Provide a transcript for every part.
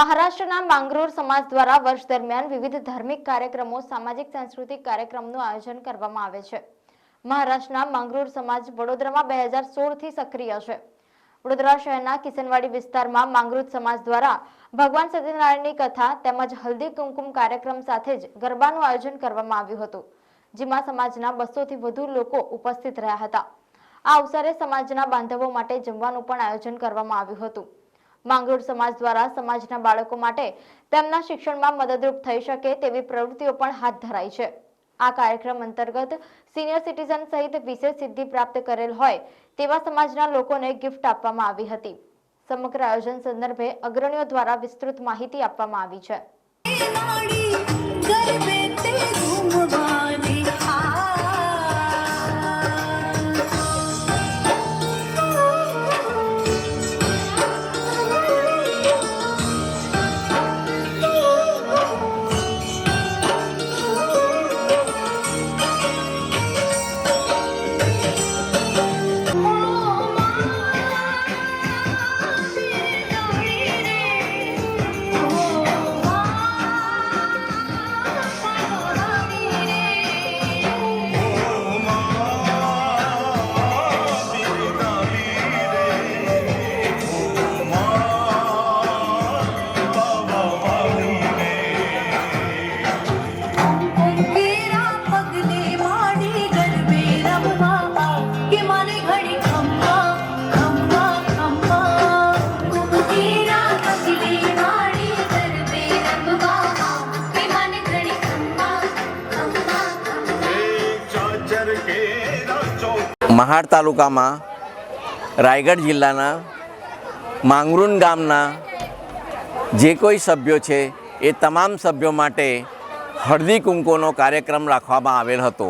મહારાષ્ટ્રના માંગરોળ સમાજ દ્વારા વર્ષ દરમિયાન વિવિધ ધાર્મિક કાર્યક્રમો, સામાજિક સાંસ્કૃતિક કાર્યક્રમનું આયોજન કરવામાં આવે છે। મહારાષ્ટ્રના માંગરોળ સમાજ વડોદરામાં 2016 થી સક્રિય છે। વડોદરા શહેરના કિશનવાડી વિસ્તારમાં માંગરોળ સમાજ દ્વારા ભગવાન સત્યનારાયણની કથા તેમજ હલ્દી કુમકુમ કાર્યક્રમ સાથે જ ગરબાનું આયોજન કરવામાં આવ્યું હતું, જેમાં સમાજના 200 થી વધુ લોકો ઉપસ્થિત રહ્યા હતા। આ અવસરે સમાજના બાંધવો માટે જમવાનું પણ આયોજન કરવામાં આવ્યું હતું। માંગરોળ સમાજ દ્વારા સમાજના બાળકો માટે તેમના શિક્ષણમાં મદદરૂપ થઈ શકે તેવી પ્રવૃત્તિઓ પણ હાથ ધરાઈ છે। આ કાર્યક્રમ અંતર્ગત સિનિયર સિટીઝન સહિત વિશેષ સિદ્ધિ પ્રાપ્ત કરેલ હોય તેવા સમાજના લોકોને ગિફ્ટ આપવામાં આવી હતી। સમગ્ર આયોજન સંદર્ભે અગ્રણીઓ દ્વારા વિસ્તૃત માહિતી આપવામાં આવી છે। महाड तालुकाમાં रायगढ़ जिल्लाના માંગરોળ ગામના જે કોઈ સભ્યો છે એ તમામ સભ્યો માટે હળદી કુમકુમનો કાર્યક્રમ રાખવામાં આવેલ હતો।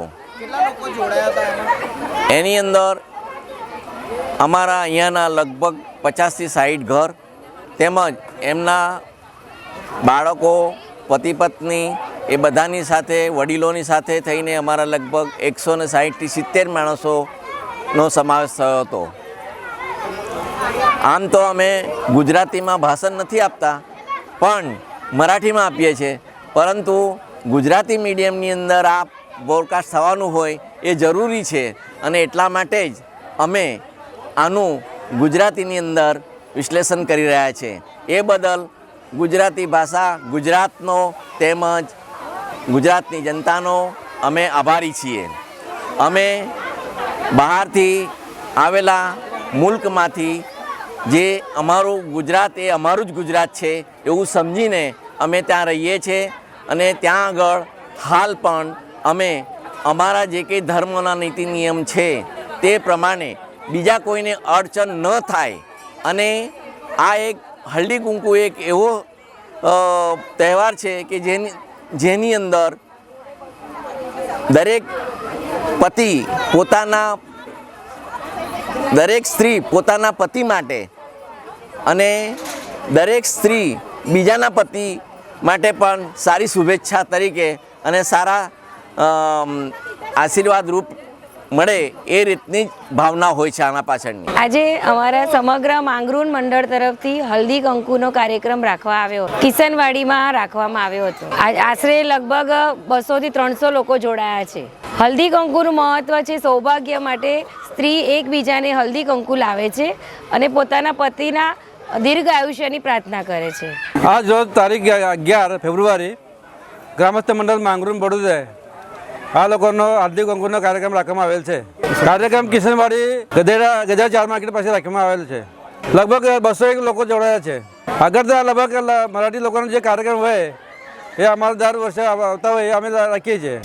એની અંદર અમારા અહીંયાના લગભગ 50 થી 60 ઘર તેમજ એમના બાળકો, પતિ પત્ની એ બધાની સાથે, વડીલોની સાથે થઈને અમારા લગભગ 160 થી 70 માણસોનો સમાવેશ થયો હતો। આમ તો અમે ગુજરાતીમાં ભાષણ નથી આપતા પણ મરાઠીમાં આપીએ છીએ, પરંતુ ગુજરાતી મીડિયમની અંદર આ બ્રોડકાસ્ટ થવાનું હોય એ જરૂરી છે અને એટલા માટે જ અમે આનું ગુજરાતીની અંદર વિશ્લેષણ કરી રહ્યા છીએ। એ બદલ ગુજરાતી ભાષા, ગુજરાતનો તેમજ ગુજરાતની જનતાનો અમે આભારી છીએ। અમે બહારથી આવેલા મુલ્કમાંથી જે અમારું ગુજરાત એ અમારું જ ગુજરાત છે એવું સમજીને અમે ત્યાં રહીએ છીએ અને ત્યાં આગળ હાલ પણ અમે અમારા જે કંઈ ધર્મના નીતિ નિયમ છે તે પ્રમાણે બીજા કોઈને અડચણ ન થાય અને આ એક હળદી કુમકુ એક એવો તહેવાર છે કે જેની અંદર દરેક પતિ દરેક સ્ત્રી પોતાના પતિ માટે અને દરેક સ્ત્રી બીજાના પતિ માટે પણ સારી શુભેચ્છા તરીકે અને સારા આશીર્વાદ રૂપ મળે એ રીતની ભાવના હોય છે આના પાછળની। આજે અમારા સમગ્ર માંગરોળ મંડળ તરફથી હલ્દી કંકુનો કાર્યક્રમ રાખવા આવ્યો, કિશનવાડીમાં રાખવામાં આવ્યો હતો। આશરે લગભગ 200 થી 300 લોકો જોડાયા છે। હલ્દી કંકુનું મહત્વ છે સૌભાગ્ય માટે સ્ત્રી એકબીજાને હલ્દી કંકુ લાવે છે અને પોતાના પતિના દીર્ઘ આયુષ્યની પ્રાર્થના કરે છે। આજ રોજ તારીખ 11 ફેબ્રુઆરી ગ્રામસ્થ મંડળ માંગરોળ વડોદરા આ લોકોનો હળદી કંકુનો કાર્યક્રમ રાખવામાં આવેલ છે। કાર્યક્રમ કિશનવાડી ગધેડા 4 માર્કેટ પાસે રાખવામાં આવેલ છે। લગભગ 201 લોકો જોડાયા છે। આગળ તો લગભગ મરાઠી લોકોનો જે કાર્યક્રમ હોય એ અમારા દર વર્ષે આવતા હોય અમે રાખીએ છીએ।